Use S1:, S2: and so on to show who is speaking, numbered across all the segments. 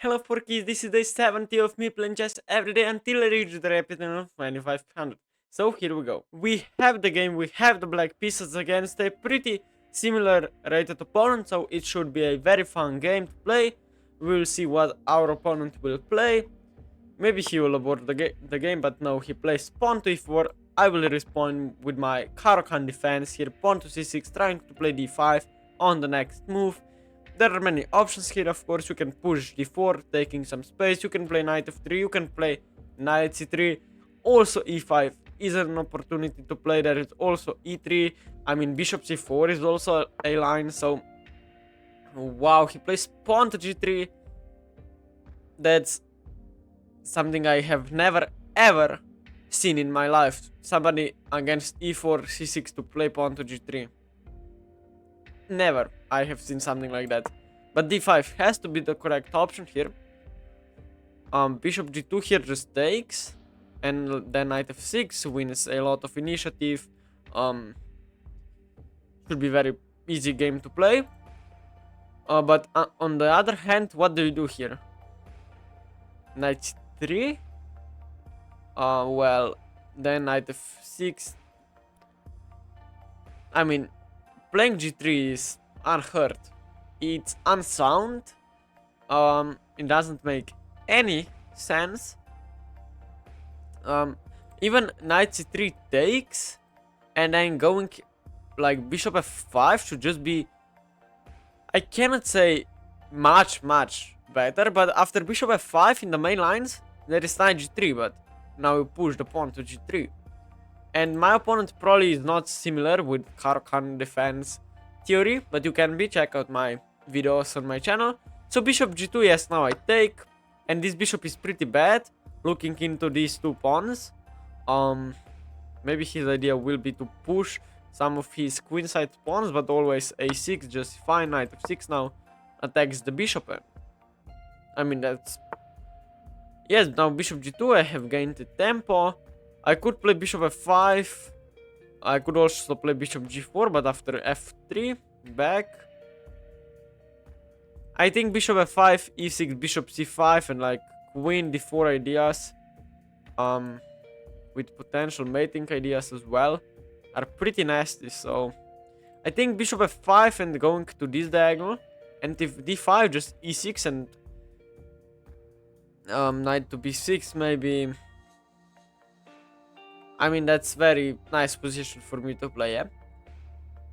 S1: Hello Porkies, this is day 70 of me playing chess every day until I reach the reputation of 2500. So here we go. We have the game, we have the black pieces against a pretty similar rated opponent, so it should be a very fun game to play. We'll see what our opponent will play. Maybe he will abort the game, but no, he plays pawn to e4. I will respond with my Caro-Kann defense here, pawn to c6, trying to play d5 on the next move. There are many options here, of course. You can push d4, taking some space. You can play knight f3, you can play knight c3. Also e5 is an opportunity to play. There is also e3. I mean, bishop c4 is also a line, so... Wow, he plays pawn to g3. That's something I have never ever seen in my life. Somebody against e4, c6 to play pawn to g3. Never I have seen something like that. But d5 has to be the correct option here. Bishop g2 here just takes. And then knight f6 wins a lot of initiative. Should be very easy game to play. But on the other hand, what do you do here? Knight 3. Well, then knight f6. I mean, playing g3 is unheard. It's unsound. It doesn't make any sense. Even knight c3 takes, and then going like bishop f5 should just be, I cannot say much better, but after bishop f5 in the main lines there is knight g3, but now you push the pawn to g3. And my opponent probably is not similar with Caro-Kann defense theory, but you can check out my videos on my channel. So bishop g2, yes, now I take, and this bishop is pretty bad. Looking into these two pawns, maybe his idea will be to push some of his queenside pawns, but always a6 just fine. Knight f6 now attacks the bishop. I mean, that's... Yes, now bishop g2, I have gained the tempo. I could play bishop f5. I could also play bishop g4, but after f3, back. I think bishop f5, e6, bishop c5, and like queen d4 ideas, with potential mating ideas as well, are pretty nasty. So I think bishop f5 and going to this diagonal, and if d5, just e6 and knight to b6 maybe. I mean, that's very nice position for me to play, yeah.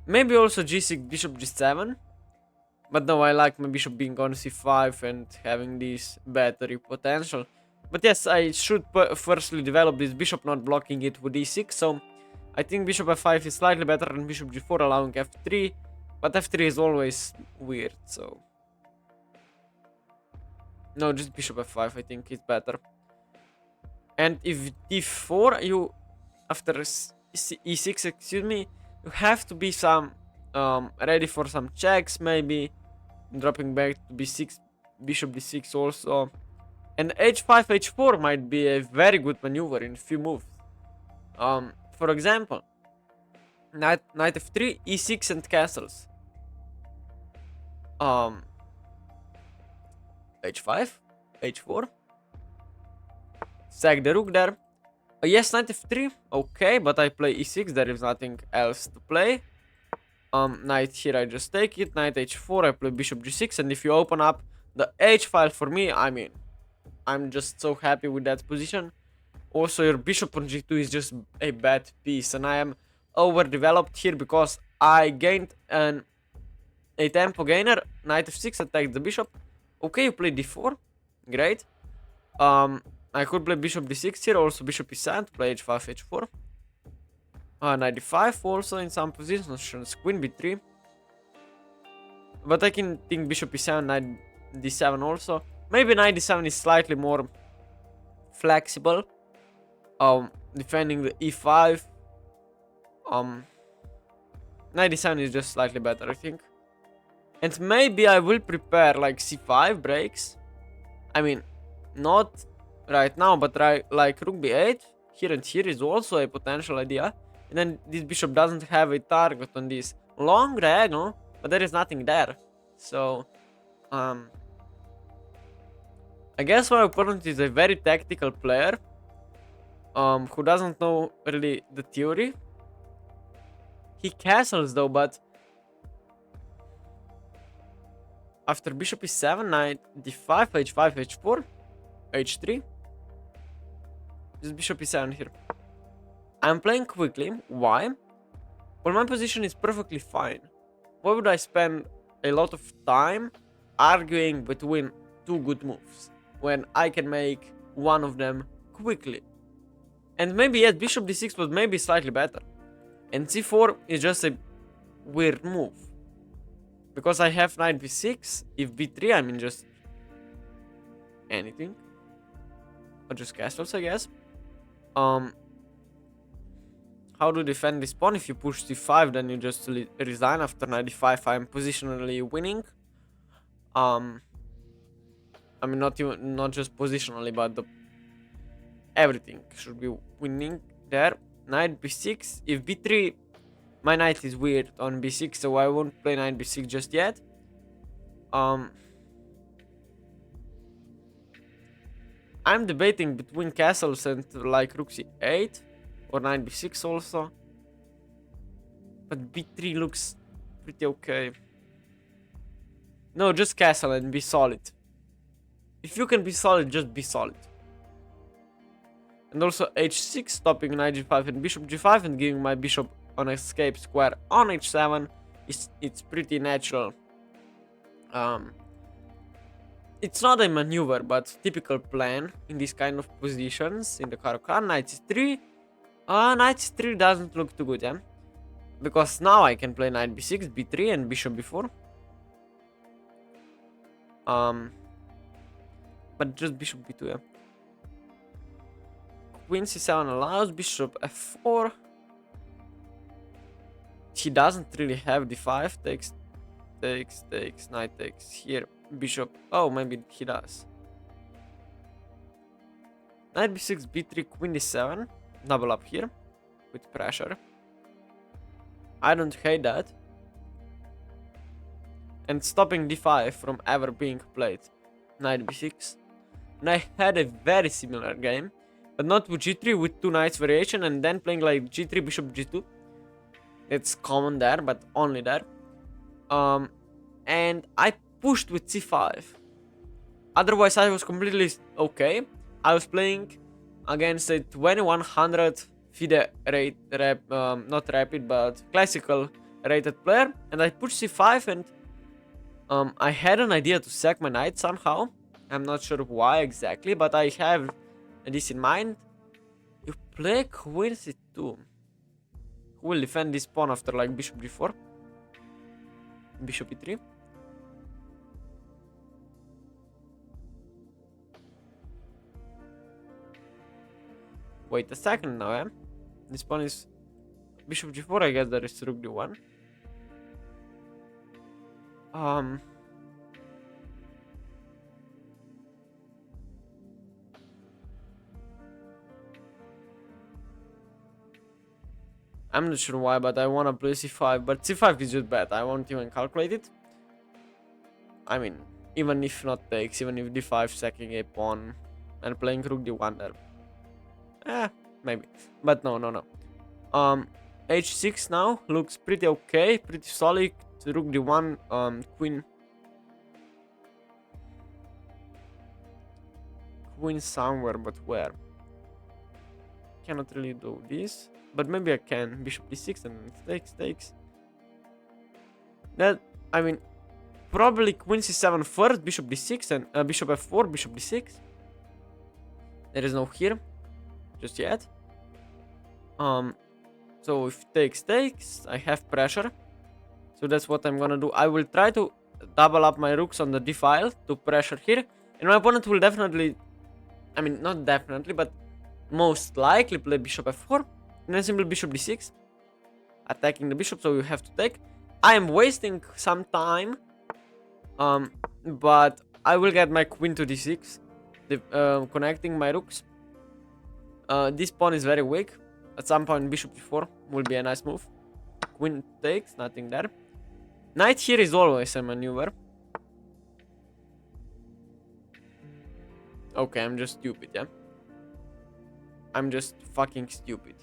S1: Maybe also g6, bishop g7. But no, I like my bishop being on c5 and having this battery potential. But yes, I should firstly develop this bishop, not blocking it with e6. So I think bishop f5 is slightly better than bishop g4, allowing f3. But f3 is always weird, so... No, just bishop f5 I think is better. And if d4, you... After e6, excuse me, you have to be some... ready for some checks, maybe dropping back to b6, bishop d6 also, and h5, h4 might be a very good maneuver in a few moves. For example, knight f3, e6 and castles. H5, h4, sack the rook there. Yes, knight f3, okay, but I play e6, there is nothing else to play. Knight here, I just take it. Knight h4, I play bishop g6, and if you open up the h file for me, I mean, I'm just so happy with that position. Also, your bishop on g2 is just a bad piece, and I am overdeveloped here because I gained a tempo gainer. Knight f6, attack the bishop. Okay, you play d4, great. I could play bishop d6 here, also bishop e7 to play h5, h4. Knight d5 also in some positions, queen b3. But I can think bishop e7, knight d7 also. Maybe knight d7 is slightly more flexible. Defending the e5. Knight d7 is just slightly better, I think. And maybe I will prepare like c5 breaks. I mean, not right now, but like rook b8 here and here is also a potential idea. And then this bishop doesn't have a target on this long diagonal, but there is nothing there. So, I guess my opponent is a very tactical player, who doesn't know really the theory. He castles though, but after bishop e7, knight d5, h5, h4, h3, just bishop e7 here. I'm playing quickly. Why? Well, my position is perfectly fine. Why would I spend a lot of time arguing between two good moves when I can make one of them quickly? And maybe yes, bishop d6 was maybe slightly better. And c4 is just a weird move. Because I have knight b6, if b3 I mean just anything. Or just castles, I guess. How to defend this pawn? If you push c5, then you just resign after knight d5. I'm positionally winning. I mean not just positionally, but everything should be winning there. Knight b6. If b3, my knight is weird on b6, so I won't play knight b6 just yet. I'm debating between castles and like rook c8 or knight b6 also. But b3 looks pretty okay. No, just castle and be solid. If you can be solid, just be solid. And also h6, stopping knight g5 and bishop g5 and giving my bishop an escape square on h7. It's pretty natural. It's not a maneuver, but typical plan in these kind of positions in the Caro-Kann. Knight c3. Knight c3 doesn't look too good, yeah? Because now I can play knight b6, b3 and bishop b4. But just bishop b2, yeah? Queen c7 allows, bishop f4. He doesn't really have d5. Takes, knight takes here. Bishop. Oh, maybe he does. Knight b6, b3, queen d7. Double up here with pressure. I don't hate that. And stopping d5 from ever being played. Knight b6. And I had a very similar game, but not with g3, with two knights variation, and then playing like g3, bishop g2. It's common there, but only there. And I pushed with c5. Otherwise, I was completely okay. I was playing against a 2100 FIDE rate, not rapid, but classical rated player, and I pushed c5, and I had an idea to sack my knight somehow. I'm not sure why exactly, but I have this in mind. You play queen c2. Who will defend this pawn after like bishop g4? Bishop e3. Wait a second now, eh? This pawn is bishop g4, I guess there is rook d1. I'm not sure why, but I wanna play c5, but c5 is just bad. I won't even calculate it. I mean, even if not takes, even if d5 sacking a pawn and playing rook d1 there. Maybe. But no. h6 now looks pretty okay, pretty solid. Rook d1, queen somewhere, but where? Cannot really do this, but maybe I can. Bishop d6 and takes. That, I mean, probably queen c7 first, bishop d6 and bishop f4, bishop d6. There is no here just yet. So if takes, I have pressure. So that's what I'm gonna do. I will try to double up my rooks on the d file to pressure here, and my opponent will definitely, I mean not definitely, but most likely play bishop f4 and then simply bishop d6, attacking the bishop. So you have to take. I am wasting some time, but I will get my queen to d6, connecting my rooks. This pawn is very weak. At some point bishop d4 will be a nice move. Queen takes, nothing there. Knight here is always a maneuver. Okay, I'm just stupid, yeah? I'm just fucking stupid.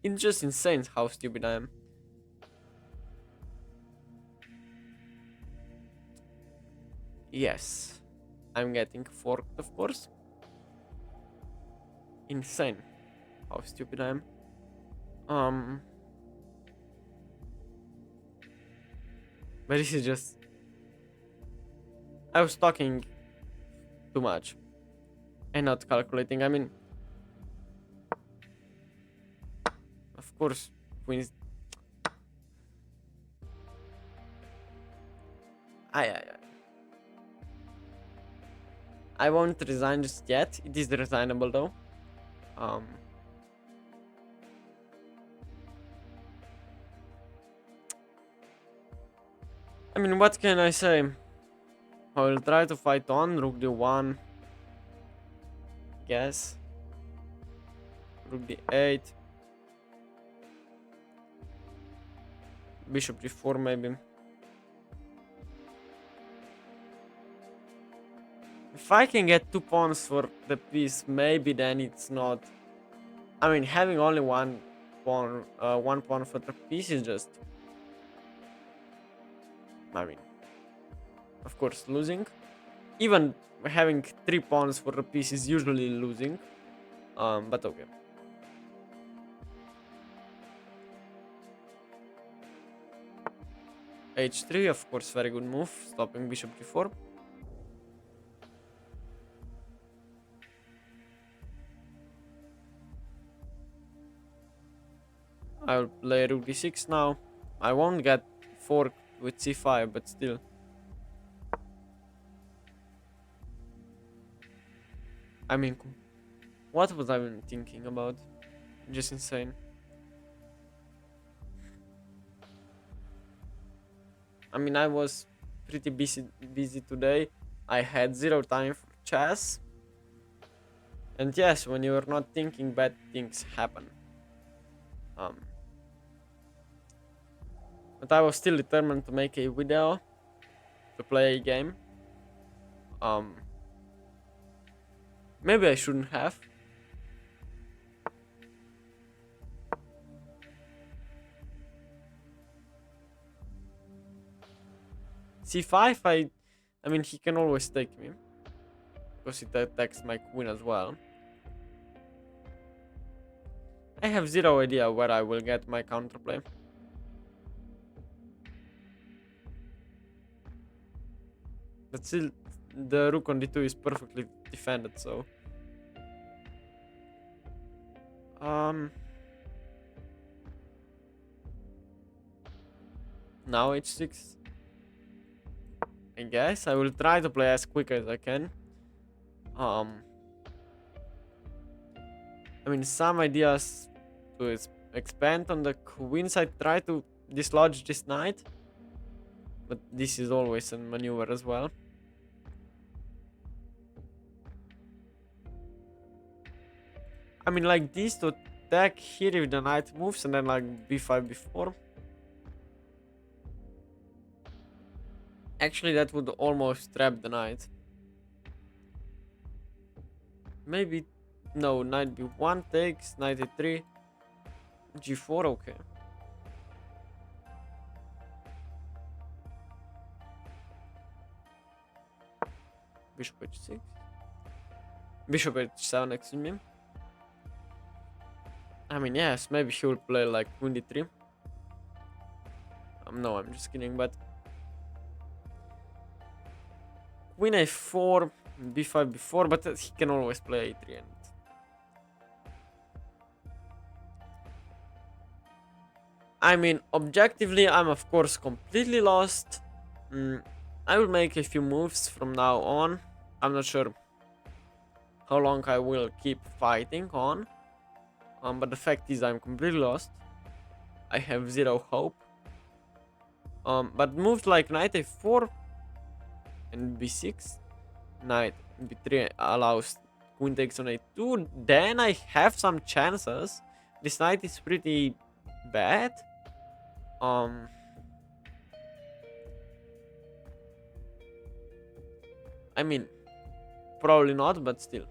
S1: It's just insane how stupid I am. Yes. I'm getting forked, of course. Insane how stupid I am. Um... But this is just... I was talking too much. And not calculating, I mean... Of course, Queen's... I won't resign just yet. It is resignable though. Um... I mean, what can I say? I will try to fight on. Rook d1. Guess. Rook d8. Bishop g4 maybe. If I can get 2 pawns for the piece, maybe then it's not... I mean, having only one pawn for the piece is just... I mean, of course, losing. Even having 3 pawns for the piece is usually losing. But okay. h3, of course, very good move, stopping bishop g4. I will play rook d6 now. I won't get forked with c5, but still. I mean, what was I even thinking about? Just insane. I mean, I was pretty busy today. I had zero time for chess. And yes, when you're not thinking, bad things happen. But I was still determined to make a video, to play a game. Maybe I shouldn't have. c5, I mean, he can always take me. Because it attacks my queen as well. I have zero idea where I will get my counterplay. But still, the rook on d2 is perfectly defended, so... Now h6. I guess I will try to play as quick as I can. I mean, some ideas to expand on the queen side, try to dislodge this knight. But this is always a maneuver as well. I mean, like this to attack here if the knight moves and then like b5, b4. Actually, that would almost trap the knight. Maybe... No, knight b1 takes, knight e3. g4, okay. Bishop h6. Bishop h7, excuse me. I mean, yes, maybe he will play like queen d3. No, I'm just kidding, but... Queen a4, b5, b4, but he can always play a3 and... I mean, objectively, I'm of course completely lost. I will make a few moves from now on. I'm not sure how long I will keep fighting on. But the fact is I'm completely lost. I have zero hope. But moves like knight a4 and b6, knight b3 allows queen takes on a2. Then I have some chances. This knight is pretty bad. Um, I mean, probably not, but still.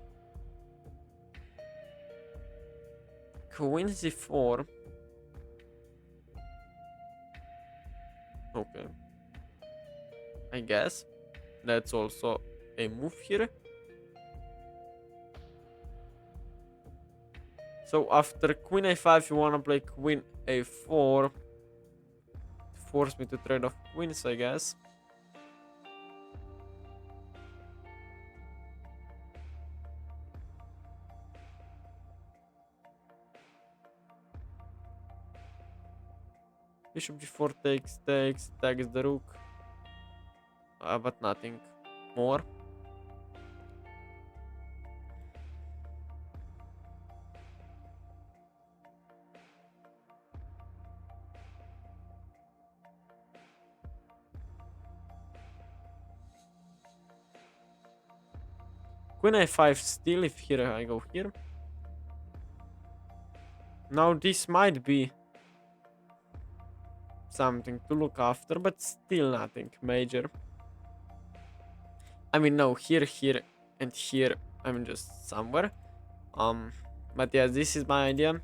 S1: Queen c4. Okay. I guess. That's also a move here. So after queen a5, you wanna play queen a4. Force me to trade off queens, I guess. Bishop g4 takes the rook. But nothing more. Queen a5 still if here I go here. Now this might be something to look after, but still nothing major. I mean, no, here, and here. I mean, just somewhere. But yeah, this is my idea.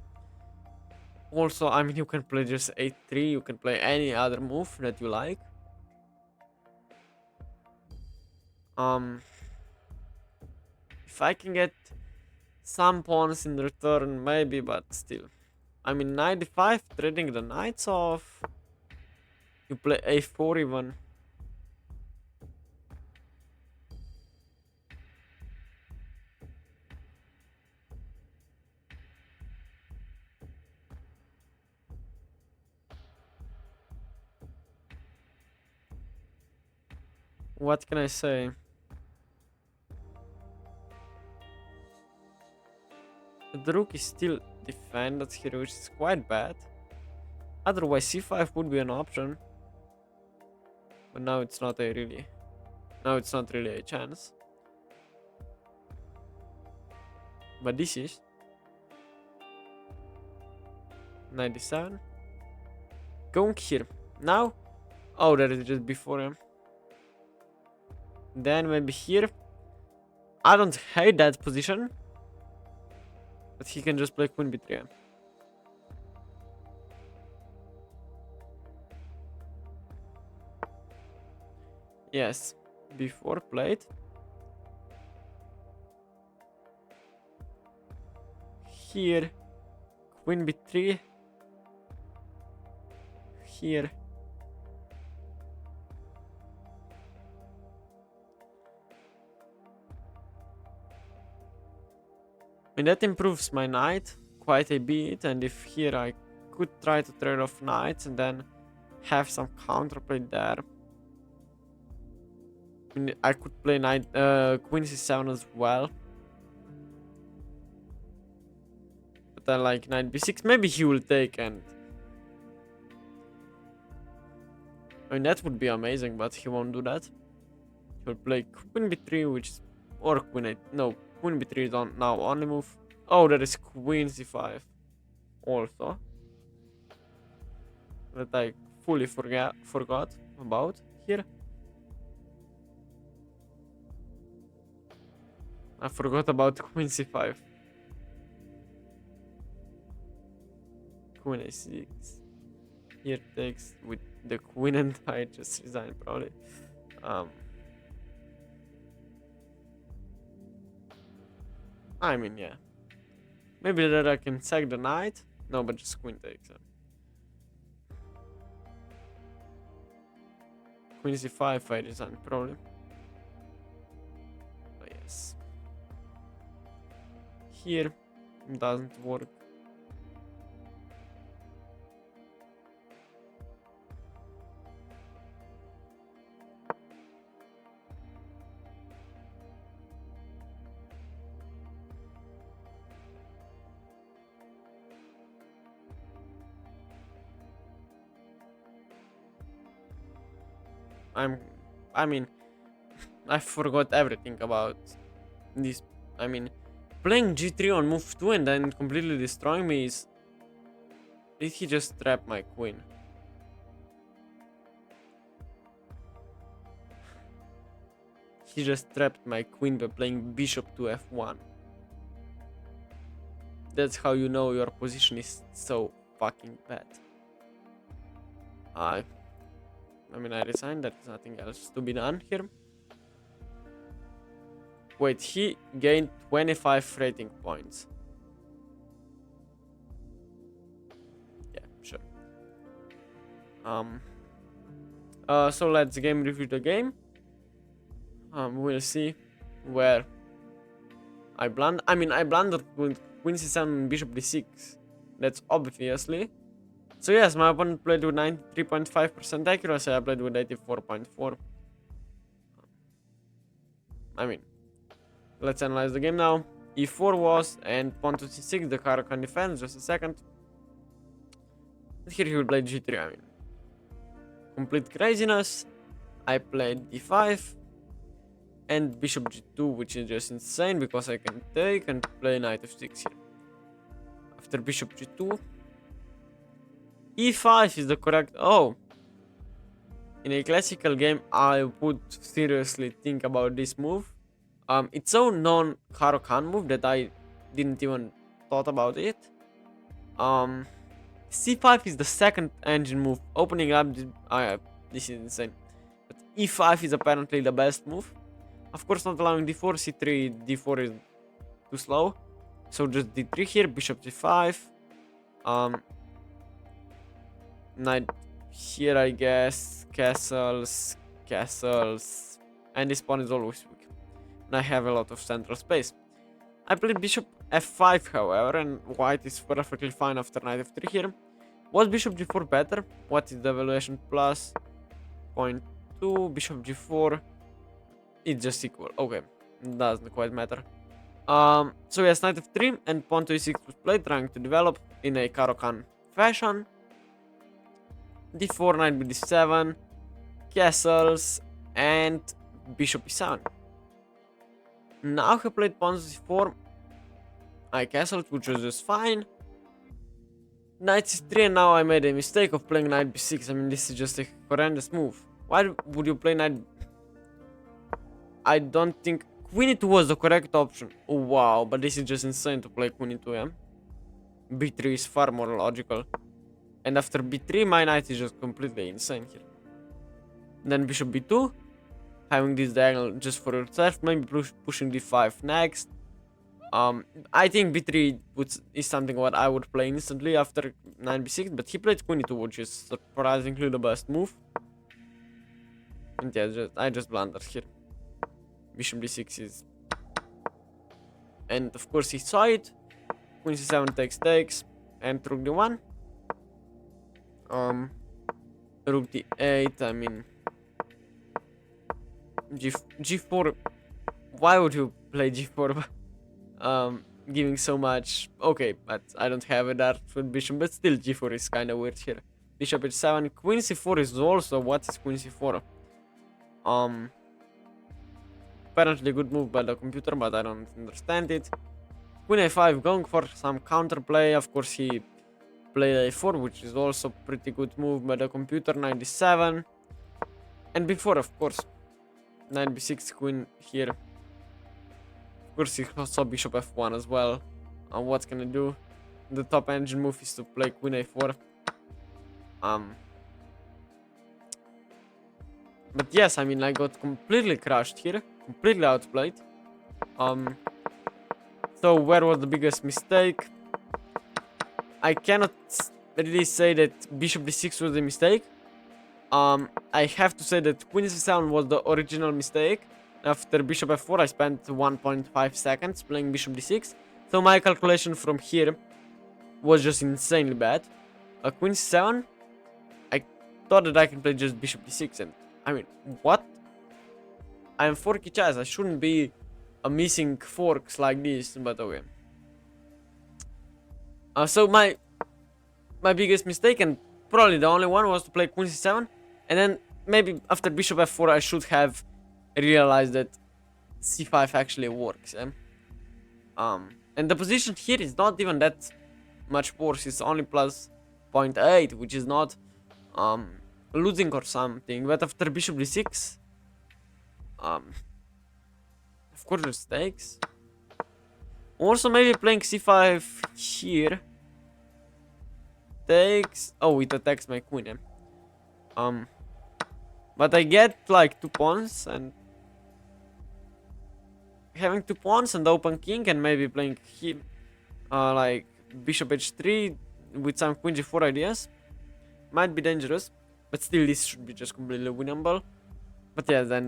S1: Also, I mean, you can play just a3. You can play any other move that you like. If I can get some pawns in return, maybe, but still. I mean, 95, trading the knights off. You play a4 even. What can I say? The rook is still defended here, which is quite bad. Otherwise, c5 would be an option. But now it's not a really... Now it's not really a chance. But this is... 97. Going here. Now... Oh, that is just before him. Then maybe here. I don't hate that position. But he can just play queen b3. Yes. Before played. Here. Queen b3. Here. And that improves my knight quite a bit, and if here I could try to trade off knights and then have some counterplay there. I mean, I could play queen c7 as well. But then like knight b6, maybe he will take, and I mean that would be amazing, but he won't do that. He'll play queen b3, which is, or queen 8, no, queen b3 is on now only move. Oh, that is queen c5 also. That I fully forgot about here. I forgot about queen c5. Queen a6. Here takes with the queen, and I just resign probably. I mean, yeah. Maybe that I can sack the knight. No, but just queen takes. Queen c5, I resign probably. Oh, yes. Here doesn't work. I mean, I forgot everything about this. I mean, playing g3 on move 2 and then completely destroying me is... Did he just trap my queen? he just trapped my queen by playing bishop to f1. That's how you know your position is so fucking bad. I mean, I resigned. There's nothing else to be done here. Wait, he gained 25 rating points. Yeah, sure. So let's game review the game. We'll see where I blundered. I mean, I blundered with queen c7 bishop d6. That's obviously. So yes, my opponent played with 93.5% accuracy. I played with 84.4. I mean, let's analyze the game now. e4 was, and pawn to c6, the Caro-Kann defense. Just a second. And here he will play g3. I mean, complete craziness. I played d5 and bishop g2, which is just insane because I can take and play knight f6 here. After bishop g2, e5 is the correct. Oh, in a classical game, I would seriously think about this move. It's so known Caro-Kann move that I didn't even thought about it. c5 is the second engine move, opening up. This is insane. But e5 is apparently the best move. Of course, not allowing d4, c3, d4 is too slow. So just d3 here, bishop g5. Knight here, I guess. Castles. And this pawn is always weak. And I have a lot of central space. I played bishop f5, however, and white is perfectly fine after knight f3 here. Was bishop g4 better? What is the evaluation? Plus 0.2, bishop g4. It's just equal. Okay, doesn't quite matter. So yes, knight f3 and pawn to e6 was played, trying to develop in a Caro-Kann fashion. d4, knight bd7, castles, and bishop e7. Now he played pawn to c4. I castled, which was just fine. Knight c3, and now I made a mistake of playing knight b6. I mean, this is just a horrendous move. Why would you play knight? I don't think queen e2 was the correct option. Oh, wow, but this is just insane to play queen e2, yeah? b3 is far more logical. And after b3, my knight is just completely insane here. Then bishop b2, having this diagonal just for yourself, maybe pushing d5 next. I think b3 is something what I would play instantly after knight b6, but he played queen e2, which is surprisingly the best move. And yeah, I just blundered here. Bishop d6 is... And of course he saw it. Queen c7 takes, and rook d1. Rook d8, I mean... G4... Why would you play g4? Giving so much... Okay, but I don't have a dart with bishop, but still g4 is kinda weird here. Bishop h7, queen c4 is also... What is queen c4? Apparently a good move by the computer, but I don't understand it. Queen a5, going for some counterplay. Of course he played a4, which is also pretty good move by the computer. Knight d7. And before, of course, knight b6, queen here. Of course he saw bishop f1 as well. What can I do? The top engine move is to play queen a4. But yes, I mean, I got completely crushed here. Completely outplayed. So where was the biggest mistake? I cannot really say that bishop d6 was a mistake. I have to say that queen c7 was the original mistake. After bishop f4, I spent 1.5 seconds playing bishop d6. So my calculation from here was just insanely bad. Queen c7, I thought that I can play just bishop d6, and I mean, what? I am 4k chess, I shouldn't be missing forks like this, but okay. So my biggest mistake, and probably the only one, was to play queen c7, and then maybe after bishop f4 I should have realized that c5 actually works. And the position here is not even that much worse, it's only plus 0.8, which is not losing or something. But after bishop d6, course just takes. Also maybe playing c5 here. Takes. Oh, it attacks my queen. But I get like 2 pawns, and having 2 pawns and open king, and maybe playing him like bishop h3 with some queen g4 ideas might be dangerous, but still this should be just completely winnable. But yeah, then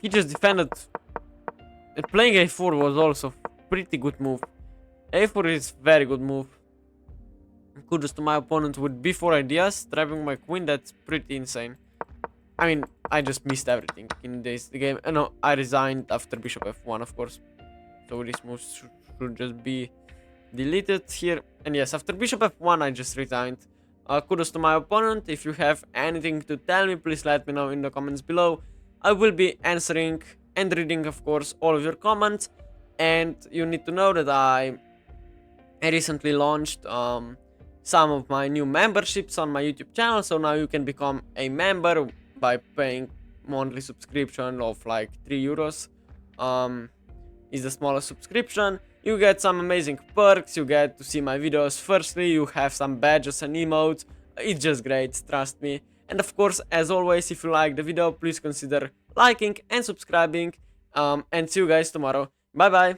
S1: he just defended. And playing a4 was also pretty good move. A4 is very good move. Kudos to my opponent with b4 ideas, trapping my queen. That's pretty insane. I mean, I just missed everything in this game. No, I resigned after bishop f1, of course. So this move should just be deleted here. And yes, after bishop f1, I just resigned. Kudos to my opponent. If you have anything to tell me, please let me know in the comments below. I will be answering and reading, of course, all of your comments. And you need to know that I recently launched some of my new memberships on my YouTube channel. So now you can become a member by paying monthly subscription of like 3 euros. Is the smallest subscription. You get some amazing perks. You get to see my videos firstly. You have some badges and emotes. It's just great, trust me. And of course, as always, if you like the video, please consider liking and subscribing. And see you guys tomorrow. Bye bye.